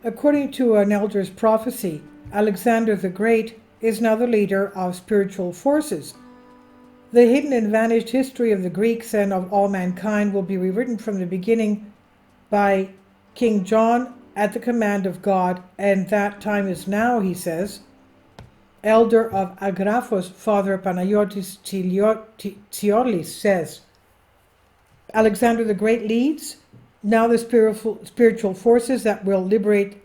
According to an elder's prophecy, Alexander the Great is now the leader of spiritual forces. The hidden and vanished history of the Greeks and of all mankind will be rewritten from the beginning by King John at the command of God, and that time is now, he says. Elder of Agraphos, Father Panayotis Tsiorlis, says, Alexander the Great leads now the spiritual forces that will liberate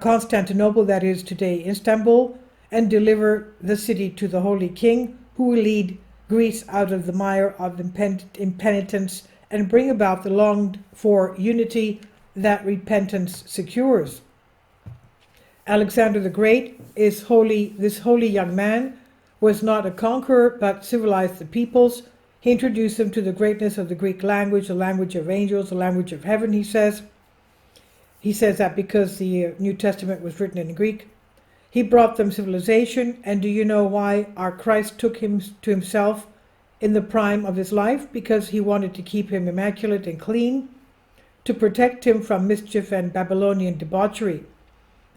Constantinople, that is today Istanbul, and deliver the city to the Holy King, who will lead Greece out of the mire of impenitence and bring about the longed-for unity that repentance secures. Alexander the Great is holy. This holy young man was not a conqueror, but civilized the peoples. He introduced them to the greatness of the Greek language, the language of angels, the language of heaven, he says. He says that because the New Testament was written in Greek. He brought them civilization, and do you know why our Christ took him to himself in the prime of his life? Because he wanted to keep him immaculate and clean, to protect him from mischief and Babylonian debauchery.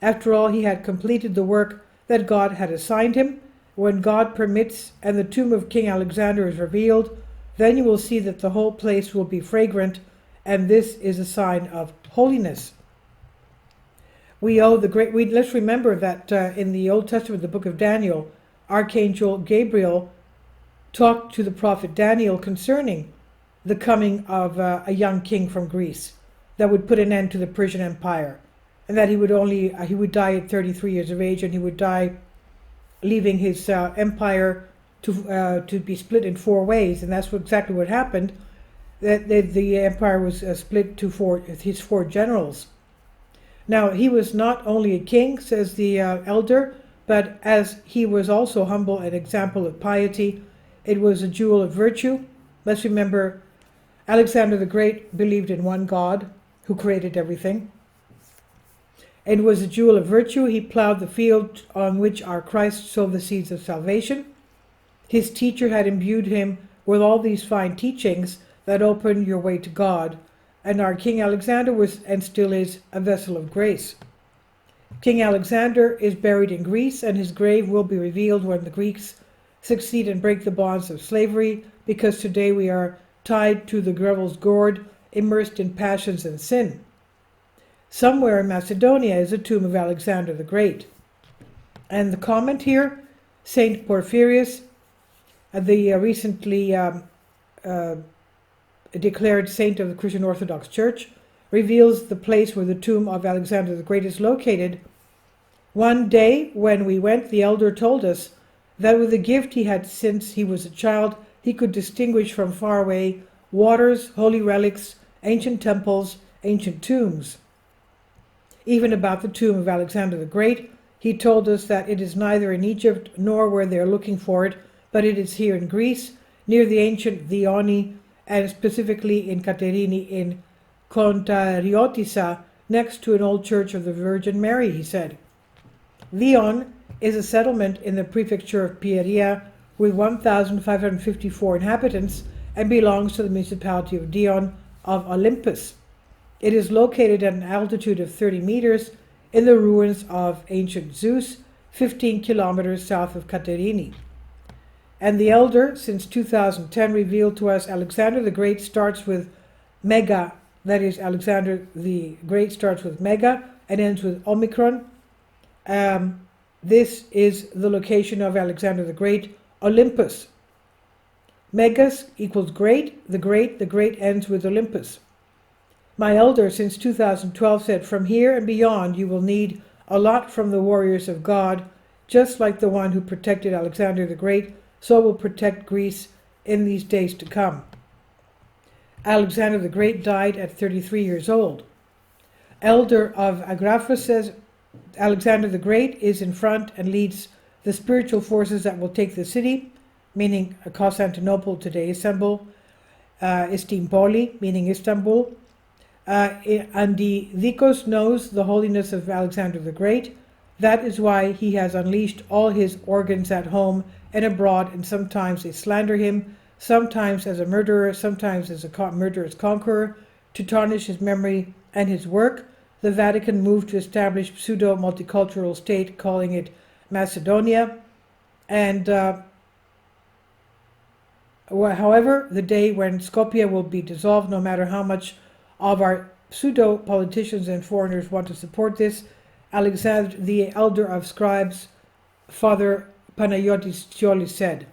After all, he had completed the work that God had assigned him. When God permits and the tomb of King Alexander is revealed, then you will see that the whole place will be fragrant, and this is a sign of holiness. Let's remember that in the Old Testament, the book of Daniel, Archangel Gabriel talked to the prophet Daniel concerning the coming of a young king from Greece that would put an end to the Persian Empire, and that he would die at 33 years of age, and he would die leaving his empire to be split in 4 ways, and that's exactly what happened. That the empire was split to his 4 generals. Now, he was not only a king, says the elder, but as he was also humble, an example of piety. It was a jewel of virtue. Let's remember, Alexander the Great believed in one God who created everything. It was a jewel of virtue. He plowed the field on which our Christ sowed the seeds of salvation. His teacher had imbued him with all these fine teachings that open your way to God. And our King Alexander was, and still is, a vessel of grace. King Alexander is buried in Greece, and his grave will be revealed when the Greeks succeed and break the bonds of slavery, because today we are tied to the devil's gourd, immersed in passions and sin. Somewhere in Macedonia is a tomb of Alexander the Great. And the comment here, Saint Porphyrius, the recently declared saint of the Christian Orthodox Church, reveals the place where the tomb of Alexander the Great is located. One day when we went, the elder told us that with the gift he had since he was a child, he could distinguish from far away waters, holy relics, ancient temples, ancient tombs. Even about the tomb of Alexander the Great, he told us that it is neither in Egypt nor where they are looking for it, but it is here in Greece, near the ancient Dioni, and specifically in Katerini in Kontariotis, next to an old church of the Virgin Mary, he said. Dion is a settlement in the prefecture of Pieria with 1,554 inhabitants and belongs to the municipality of Dion of Olympus. It is located at an altitude of 30 meters in the ruins of ancient Zeus, 15 kilometers south of Katerini. And the elder, since 2010, revealed to us Alexander the Great starts with Mega, that is, Alexander the Great starts with Mega and ends with Omicron. This is the location of Alexander the Great, Olympus. Megas equals great, the great ends with Olympus. My elder, since 2012, said, from here and beyond you will need a lot from the warriors of God, just like the one who protected Alexander the Great, so will protect Greece in these days to come. Alexander the Great died at 33 years old. Elder of Agraphos says Alexander the Great is in front and leads the spiritual forces that will take the city, meaning Constantinople, today Istanbul, Istimpoli, meaning Istanbul. Andidikos knows the holiness of Alexander the Great. That is why he has unleashed all his organs at home and abroad, and sometimes they slander him, sometimes as a murderer, sometimes as a murderous conqueror, to tarnish his memory and his work. the Vatican moved to establish pseudo-multicultural state, calling it Macedonia. And however, the day when Skopje will be dissolved, no matter how much of our pseudo-politicians and foreigners want to support this, Alexander, the elder of scribes, Father Panayotis Tsioli, said.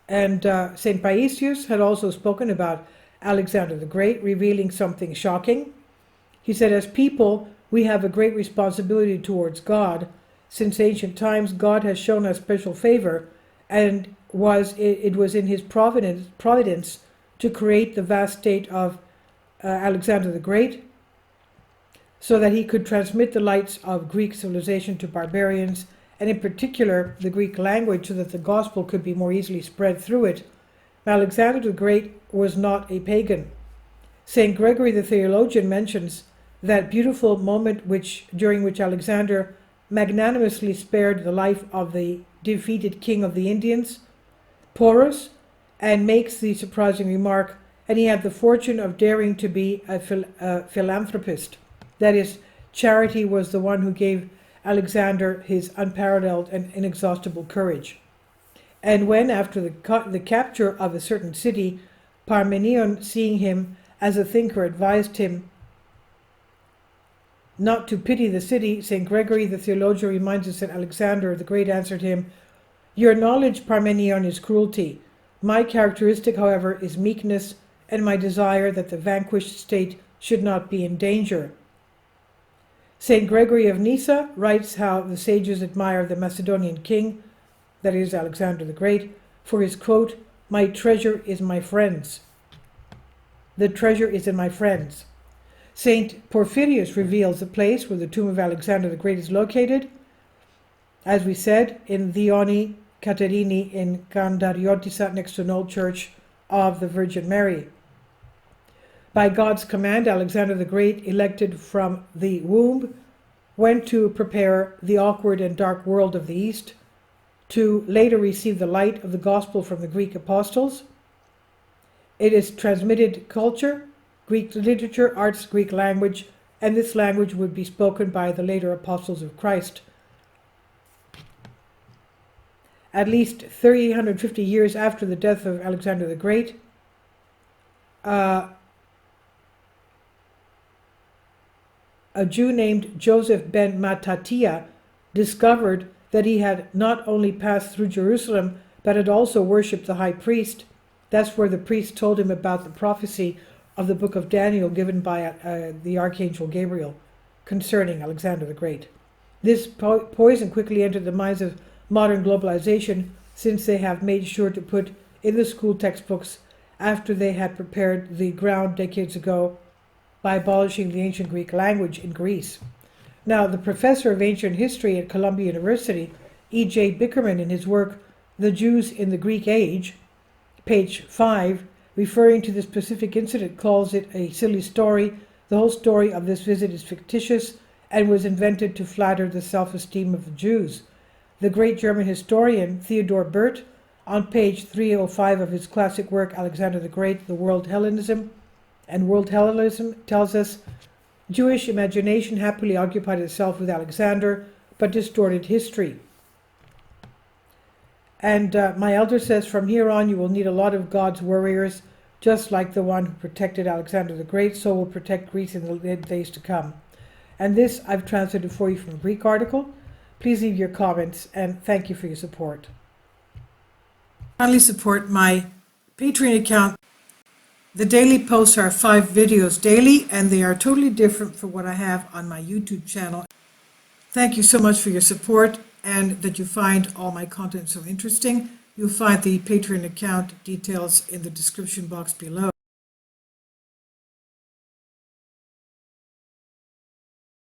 And St. Paisius had also spoken about Alexander the Great, revealing something shocking. He said, as people, we have a great responsibility towards God. Since ancient times, God has shown us special favor, and it was in his providence to create the vast state of Alexander the Great, so that he could transmit the lights of Greek civilization to barbarians, and in particular the Greek language, so that the gospel could be more easily spread through it. Alexander the Great was not a pagan. St. Gregory the theologian mentions that beautiful moment during which Alexander magnanimously spared the life of the defeated king of the Indians, Porus, and makes the surprising remark, and he had the fortune of daring to be a philanthropist. That is, charity was the one who gave Alexander his unparalleled and inexhaustible courage. And when, after the capture of a certain city, Parmenion, seeing him as a thinker, advised him not to pity the city, St. Gregory the theologian reminds us that Alexander the Great answered him, "Your knowledge, Parmenion, is cruelty. My characteristic, however, is meekness, and my desire that the vanquished state should not be in danger." St. Gregory of Nyssa writes how the sages admire the Macedonian king, that is Alexander the Great, for his quote, "My treasure is my friends." The treasure is in my friends. St. Porphyrius reveals the place where the tomb of Alexander the Great is located, as we said, in Dioni Katerini in Gandariotisa, next to an old church of the Virgin Mary. By God's command, Alexander the Great, elected from the womb, went to prepare the awkward and dark world of the East, to later receive the light of the gospel from the Greek apostles. It is transmitted culture, Greek literature, arts, Greek language, and this language would be spoken by the later apostles of Christ. At least 350 years after the death of Alexander the Great, a Jew named Joseph ben Mattatiah discovered that he had not only passed through Jerusalem, but had also worshipped the high priest. That's where the priest told him about the prophecy of the book of Daniel given by the Archangel Gabriel concerning Alexander the Great. This poison quickly entered the minds of modern globalization, since they have made sure to put in the school textbooks, after they had prepared the ground decades ago by abolishing the ancient Greek language in Greece. Now, the professor of ancient history at Columbia University, E.J. Bickerman, in his work, The Jews in the Greek Age, page 5, referring to the specific incident, calls it a silly story. The whole story of this visit is fictitious and was invented to flatter the self-esteem of the Jews. The great German historian Theodor Birth, on page 305 of his classic work Alexander the Great, The World Hellenism, and World Hellenism, tells us, Jewish imagination happily occupied itself with Alexander, but distorted history. And my elder says, from here on you will need a lot of God's warriors, just like the one who protected Alexander the Great, so will protect Greece in the days to come. And this I've translated for you from a Greek article. Please leave your comments, and thank you for your support. Kindly support my Patreon account. The daily posts are 5 videos daily, and they are totally different from what I have on my YouTube channel. Thank you so much for your support, and that you find all my content so interesting. You'll find the Patreon account details in the description box below.